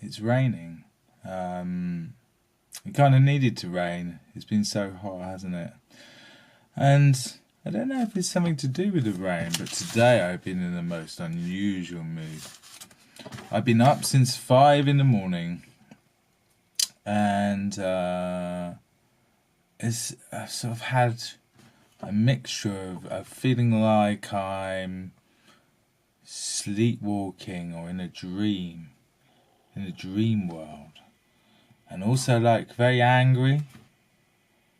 it's raining. It kind of needed to rain. It's been so hot, hasn't it? And I don't know if it's something to do with the rain, but today I've been in the most unusual mood. I've been up since 5 in the morning, and I've sort of had a mixture of feeling like I'm sleepwalking or in a dream world, and also like very angry,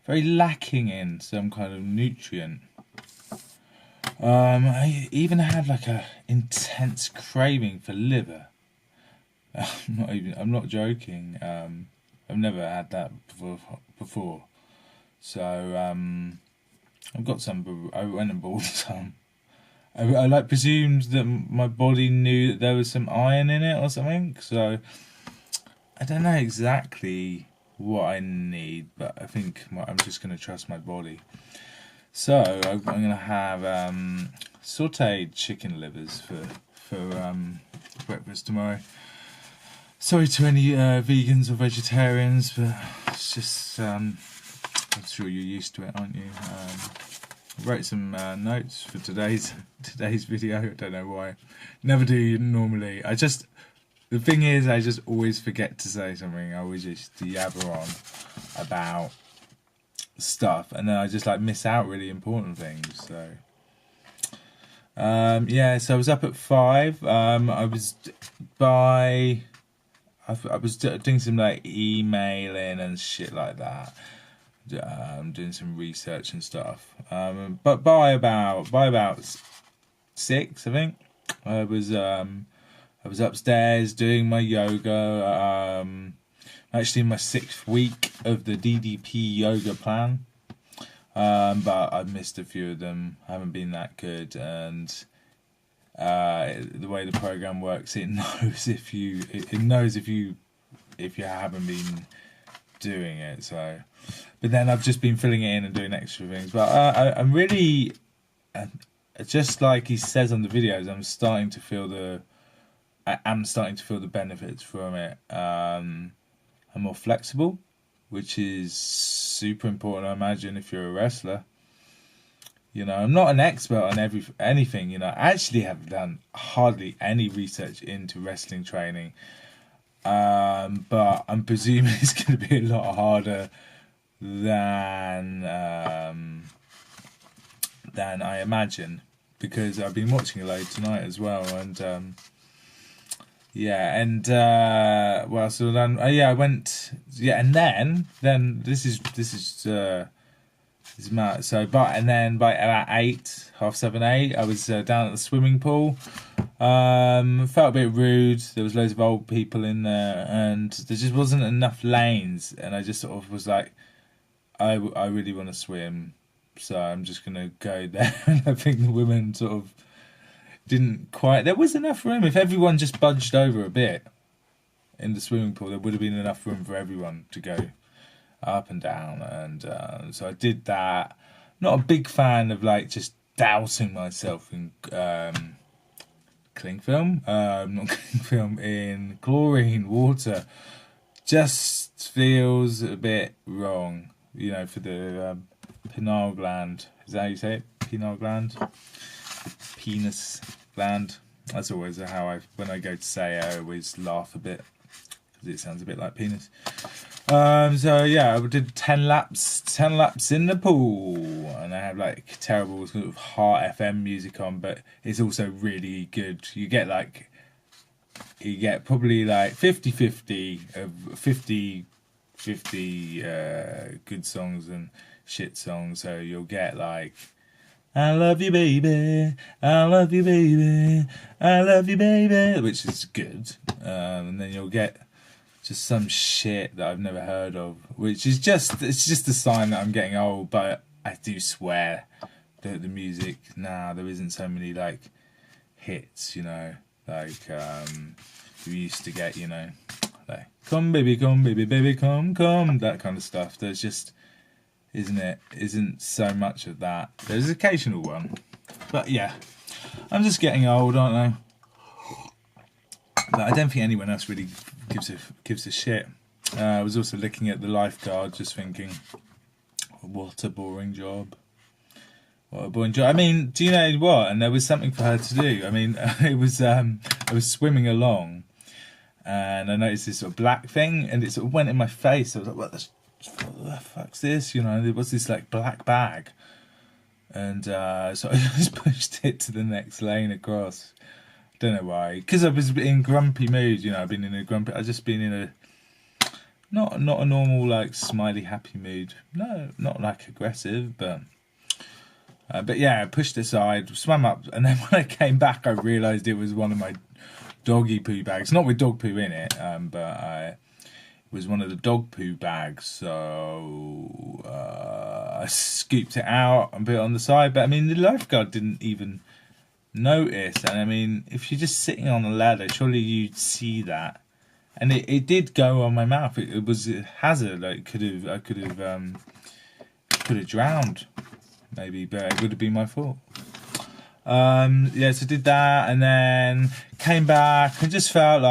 very lacking in some kind of nutrient. I even had like a intense craving for liver. I'm not joking. I've never had that before. So I've got some. I went and bought some. I like presumed that my body knew that there was some iron in it or something. So I don't know exactly what I need, but I think I'm just going to trust my body. So I'm going to have sautéed chicken livers for breakfast tomorrow. Sorry to any vegans or vegetarians, but it's just I'm sure you're used to it, aren't you? I wrote some notes for today's video. I don't know why. Never do normally. The thing is, I just always forget to say something. I always just yabber on about stuff, and then I just like miss out really important things. So yeah, so I was up at 5. I was doing some like emailing and shit like that, doing some research and stuff. But by about 6, I think, I was upstairs doing my yoga. Actually in my 6th week of the DDP yoga plan, but I've missed a few of them. I haven't been that good, and the way the program works, it knows if you haven't been doing it. So, but then I've just been filling it in and doing extra things. But I'm really, just like he says on the videos, I am starting to feel the benefits from it. I'm more flexible, which is super important, I imagine, if you're a wrestler. You know, I'm not an expert on anything. You know, I actually have done hardly any research into wrestling training, but I'm presuming it's going to be a lot harder than I imagine, because I've been watching a load tonight as well, and yeah, and well, so then I went, yeah, and then this is mad. So, and then by about 8, half 7, 8, I was down at the swimming pool. Felt a bit rude. There was loads of old people in there, and there just wasn't enough lanes. And I just sort of was like, I really want to swim, so I'm just gonna go there. And I think the women sort of didn't quite. There was enough room. If everyone just budged over a bit in the swimming pool, there would have been enough room for everyone to go up and down. And so I did that. Not a big fan of like just dousing myself in cling film. Not cling film, in chlorine water. Just feels a bit wrong, you know, for the pineal gland. Is that how you say it? Pineal gland? Penis gland. That's always how when I go to say it, I always laugh a bit because it sounds a bit like penis. So yeah, I did 10 laps in the pool, and I have like terrible sort of Heart FM music on, but it's also really good. You get probably like 50-50 of 50 good songs and shit songs. So you'll get like, I love you, baby. I love you, baby. I love you, baby, which is good. And then you'll get just some shit that I've never heard of, which is just a sign that I'm getting old. But I do swear that the music now, there isn't so many like hits, you know, like we used to get, you know, like come baby, baby, come, that kind of stuff. There's just isn't so much of that. There's an occasional one, but yeah, I'm just getting old, aren't I? But I don't think anyone else really gives a shit. I was also looking at the lifeguard, just thinking, what a boring job. What a boring job. I mean, do you know what? And there was something for her to do. I mean, I was swimming along, and I noticed this sort of black thing, and it sort of went in my face. I was like, what the fuck's this? You know, there was this like black bag, and so I just pushed it to the next lane across. Don't know why, because I was in grumpy mood. You know, I've just been in a not a normal like smiley happy mood. No, not like aggressive, but yeah, I pushed aside, swam up, and then when I came back, I realised it was one of my doggy poo bags. Not with dog poo in it, but it was one of the dog poo bags. So I scooped it out and put it on the side. But I mean, the lifeguard didn't even notice. And I mean, if you're just sitting on the ladder, surely you'd see that. And it did go on my mouth. It was a hazard. Like I could have drowned. Maybe, but it would have been my fault. Yeah, so did that, and then came back and just felt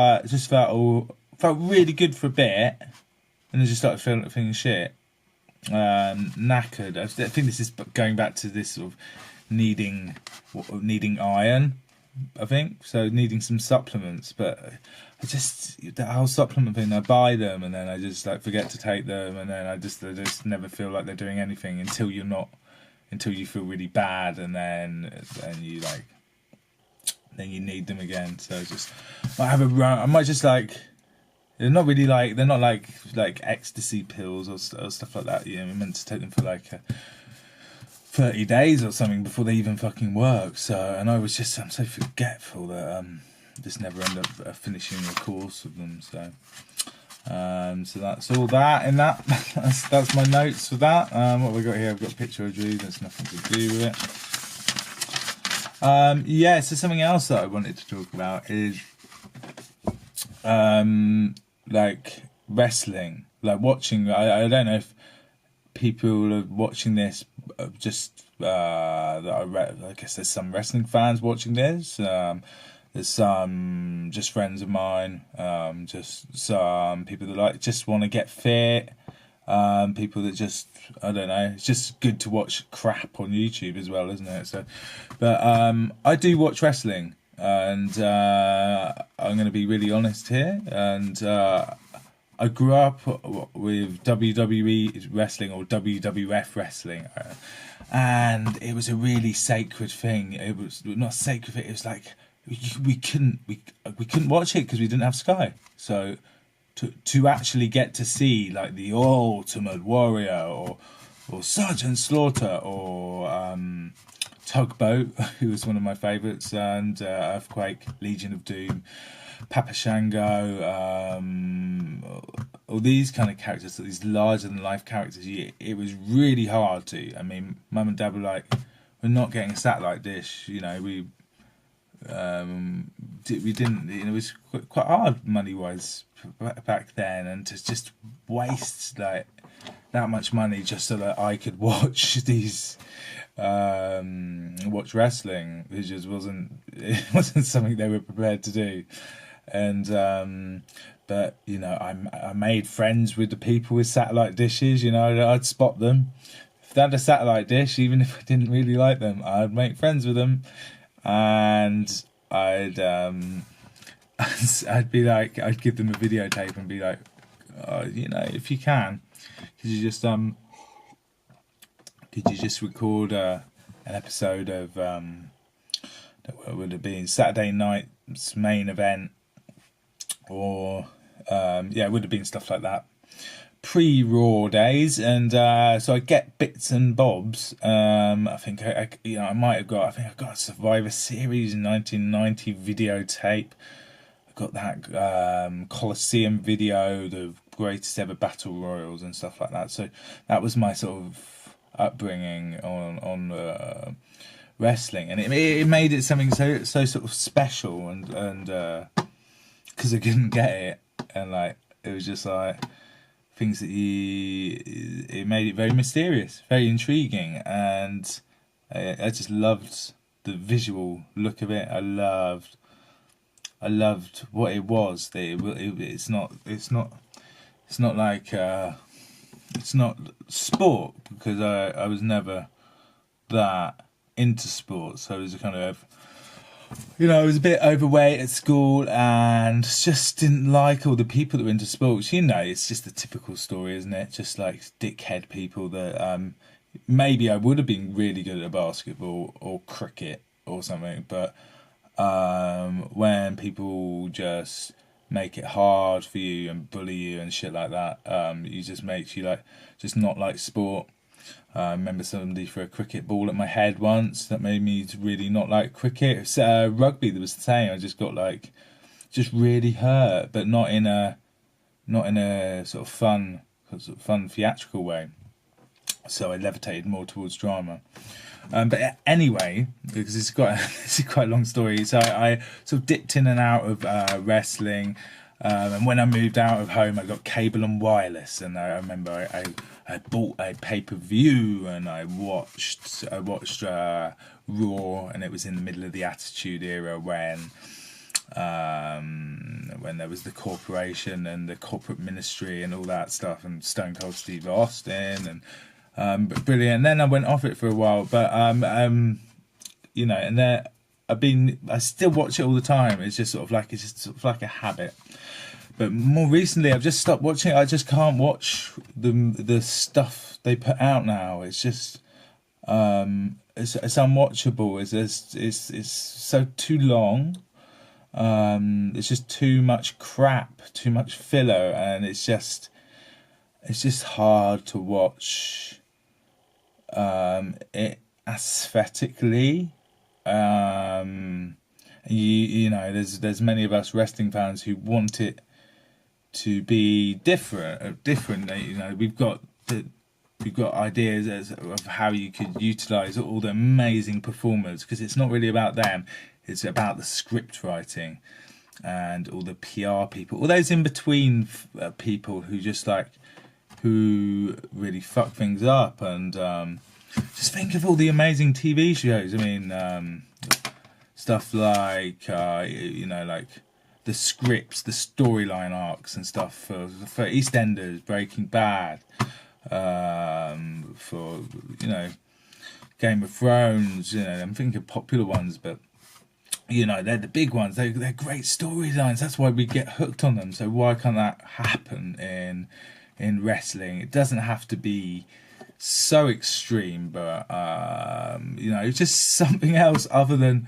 really good for a bit, and then just started feeling shit, knackered. I think this is going back to this sort of needing iron. I think so, needing some supplements, but the whole supplement thing. I buy them and then I just like forget to take them, and then I just never feel like they're doing anything until you feel really bad, and then you need them again. So I just might have a run. I might just like, they're not like ecstasy pills or stuff like that. You know, we're meant to take them for like 30 days or something before they even fucking work. So, and I'm so forgetful that just never end up finishing the course of them. So. So that's all that, and that's my notes for that. What have we got here? I've got a picture I drew. There's nothing to do with it. Yeah, so something else that I wanted to talk about is like wrestling, like watching. I don't know if people are watching this. Just I guess there's some wrestling fans watching this. There's some just friends of mine, just some people that just want to get fit, people that just, I don't know, it's just good to watch crap on YouTube as well, isn't it? So, but I do watch wrestling, and I'm going to be really honest here, and I grew up with WWE wrestling or WWF wrestling, and it was a really sacred thing. It was not sacred, it was like, we couldn't watch it because we didn't have Sky. So to actually get to see like the Ultimate Warrior or Sergeant Slaughter or Tugboat, who was one of my favourites, and Earthquake, Legion of Doom, Papa Shango, all these kind of characters, these larger than life characters. It was really hard to. I mean, Mum and Dad were like, we're not getting a satellite dish. You know, we didn't, you know, it was quite hard money wise back then, and to just waste like that much money just so that I could watch these watch wrestling, it just wasn't something they were prepared to do. And but you know, I made friends with the people with satellite dishes. You know, I'd spot them if they had a satellite dish, even if I didn't really like them, I'd make friends with them. And I'd be like, I'd give them a videotape and be like, oh, you know, if you can, could you just record an episode of that would have been Saturday night's main event, or yeah, it would have been stuff like that, pre-Raw days, and so I get bits and bobs. I think I got a Survivor Series 1990 videotape. I got that Coliseum video, the greatest ever battle royals and stuff like that. So that was my sort of upbringing on wrestling, and it made it something so sort of special, and because I couldn't get it, and like it was just like things that it made it very mysterious, very intriguing, and I just loved the visual look of it. I loved I loved what it was. It's not like it's not sport, because I was never that into sports. So it was a kind of, I was a bit overweight at school and just didn't like all the people that were into sports. It's just the typical story, isn't it? Just like dickhead people that maybe I would have been really good at basketball or cricket or something, but when people just make it hard for you and bully you and shit like that, it just makes you just not like sport. I remember somebody threw a cricket ball at my head once that made me really not like cricket. It's, rugby, that was the same. I just got just really hurt, but not in a sort of fun theatrical way. So I levitated more towards drama. But anyway, because it's quite a long story. So I sort of dipped in and out of wrestling, and when I moved out of home, I got cable and wireless. And I remember I bought a pay-per-view, and I watched Raw, and it was in the middle of the Attitude Era when there was the corporation and the corporate ministry and all that stuff, and Stone Cold Steve Austin, and but brilliant. And then I went off it for a while, but and then I still watch it all the time. It's just sort of like a habit. But more recently, I've just stopped watching it. I just can't watch the stuff they put out now. It's just it's unwatchable. It's so too long. It's just too much crap, too much filler, and it's just hard to watch it aesthetically. There's many of us wrestling fans who want it to be different. We've got ideas of how you could utilize all the amazing performers, because it's not really about them. It's about the script writing and all the PR people, all those in between people who who really fuck things up. And just think of all the amazing TV shows. I mean, stuff like like the scripts, the storyline arcs and stuff for EastEnders, Breaking Bad, for Game of Thrones. I'm thinking popular ones, but they're the big ones. They're great storylines. That's why we get hooked on them. So why can't that happen in wrestling? It doesn't have to be so extreme, but just something else other than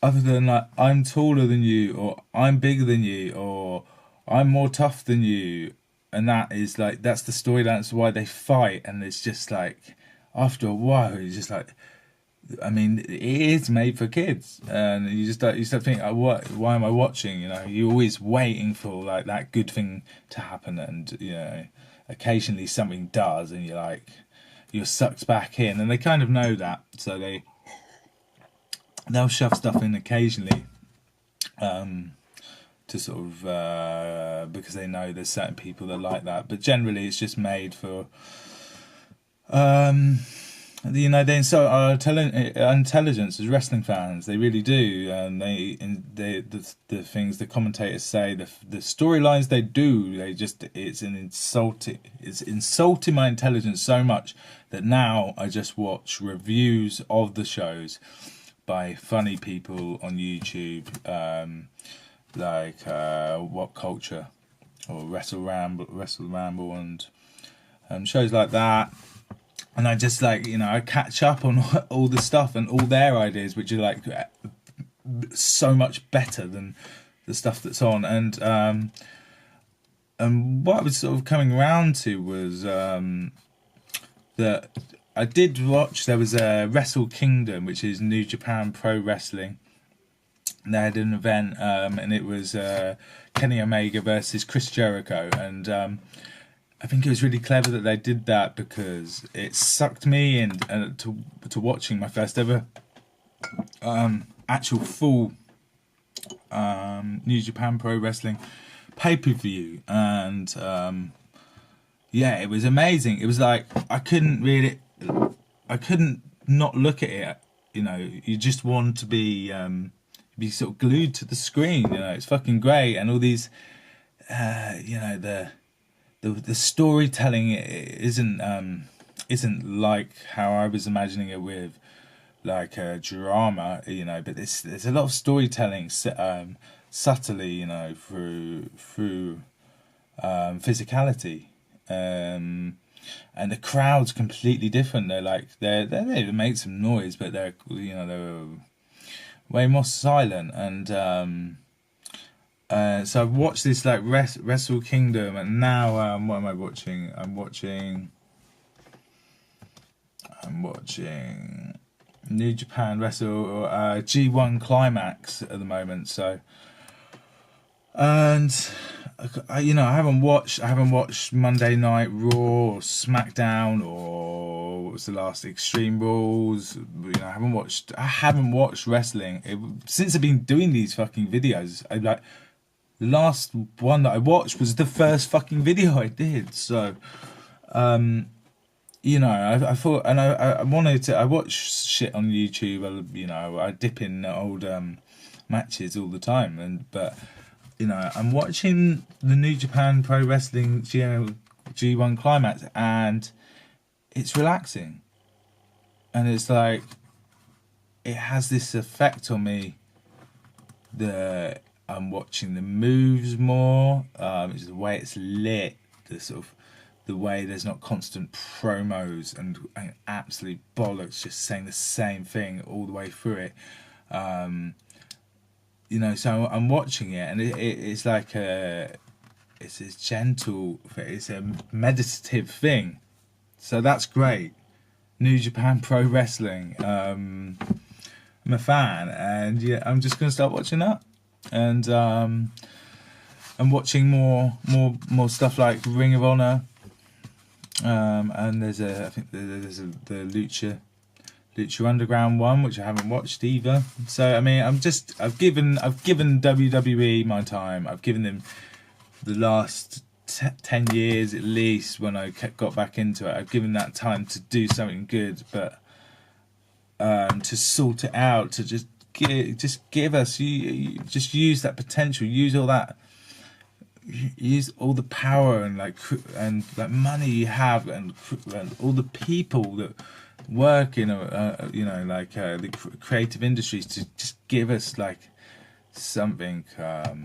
like, I'm taller than you, or I'm bigger than you, or I'm more tough than you. And that's the story. That's why they fight. And it's just like, after a while, it's just like, I mean, it is made for kids, and you start thinking, why am I watching? You're always waiting for like that good thing to happen, and occasionally something does, and you're sucked back in, and they kind of know that, so they'll shove stuff in occasionally, to sort of because they know there's certain people that like that, but generally it's just made for they insult our intelligence as wrestling fans. They really do, and the things the commentators say, the storylines they do, it's insulting my intelligence so much that now I just watch reviews of the shows by funny people on YouTube, like What Culture or Wrestle Ramble, and shows like that. And I just I catch up on all the stuff and all their ideas, which are so much better than the stuff that's on. And what I was sort of coming around to was that I did watch. There was a Wrestle Kingdom, which is New Japan Pro Wrestling. They had an event, and it was Kenny Omega versus Chris Jericho, and I think it was really clever that they did that, because it sucked me in to watching my first ever actual full New Japan Pro Wrestling pay-per-view, and it was amazing. It was like I couldn't not look at it. You just want to be be sort of glued to the screen. You know, it's fucking great, and all these, you know, the storytelling isn't like how I was imagining it with like a drama, you know, but there's a lot of storytelling subtly, you know, through physicality, and the crowd's completely different. They make some noise, but they're way more silent. And so I've watched this like Wrestle Kingdom, and now what am I watching? I'm watching New Japan Wrestle G1 Climax at the moment. So, and I haven't watched Monday Night Raw or SmackDown, or what was the last Extreme Rules. You know, I haven't watched wrestling since I've been doing these fucking videos. The last one that I watched was the first fucking video I did. So, you know, I thought, and I wanted to. I watch shit on YouTube. You know, I dip in old matches all the time, but you know, I'm watching the New Japan Pro Wrestling G1 Climax, and it's relaxing, and it's like it has this effect on me. I'm watching the moves more. It's the way it's lit, the way there's not constant promos and absolute bollocks just saying the same thing all the way through it. You know, so I'm watching it, and it's like it's gentle, it's a meditative thing. So that's great. New Japan Pro Wrestling. I'm a fan, and yeah, I'm just gonna start watching that. And I'm watching more stuff like Ring of Honor. And I think there's the Lucha Underground one, which I haven't watched either. So I mean, I've given WWE my time. I've given them the last 10 years at least when I got back into it. I've given that time to do something good, but to sort it out, to just give us, you just use that potential, use all the power and like money you have, and all the people that work in the creative industries, to just give us like something that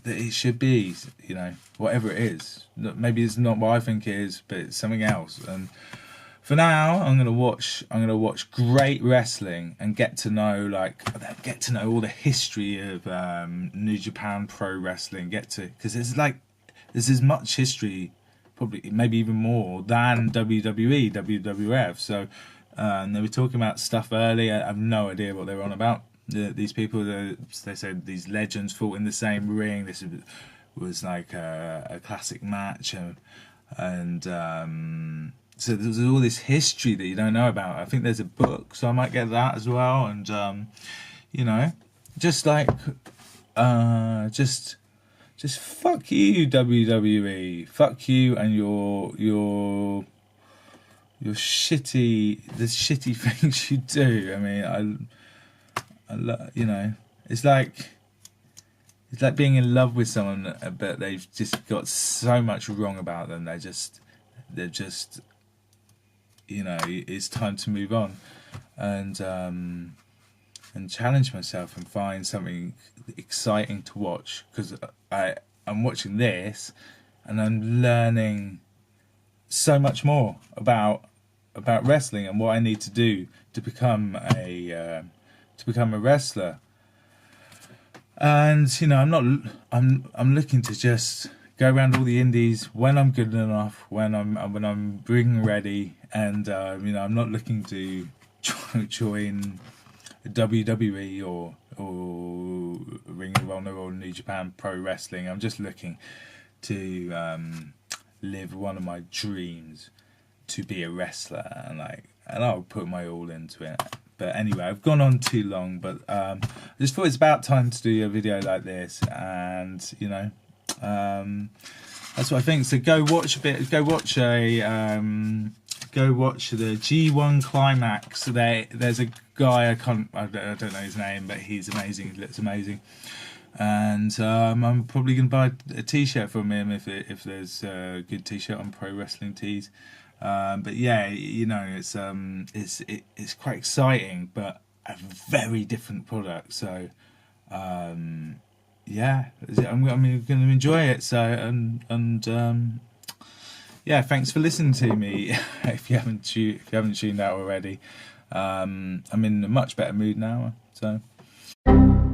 it should be, you know, whatever it is. Maybe it's not what I think it is, but it's something else. And for now, I'm gonna watch great wrestling and get to know all the history of New Japan Pro Wrestling. Because there's as much history, probably maybe even more, than WWE, WWF. So they were talking about stuff earlier. I have no idea what they were on about. These people, they said these legends fought in the same ring. This was like a classic match, and so there's all this history that you don't know about. I think there's a book, so I might get that as well. And you know, just fuck you, WWE. Fuck you and your shitty things you do. I mean, you know, it's like being in love with someone, but they've just got so much wrong about them. They're just, you know, it's time to move on, and challenge myself and find something exciting to watch, because I'm watching this and I'm learning so much more about wrestling and what I need to do to become a wrestler. And you know, I'm looking to just go around all the indies when I'm good enough, when I'm ring ready, and you know, I'm not looking to join WWE or Ring of Honor or New Japan Pro Wrestling. I'm just looking to live one of my dreams, to be a wrestler, and I'll put my all into it. But anyway, I've gone on too long, but I just thought it's about time to do a video like this, and you know, that's what I think. So go watch the G1 Climax. There's a guy. I don't know his name, but he's amazing. He looks amazing. And I'm probably going to buy a T-shirt from him if there's a good T-shirt on Pro Wrestling Tees. But yeah, you know, it's quite exciting, but a very different product. So yeah, I'm going to enjoy it. So and yeah, thanks for listening to me. If you haven't tuned out already, I'm in a much better mood now. So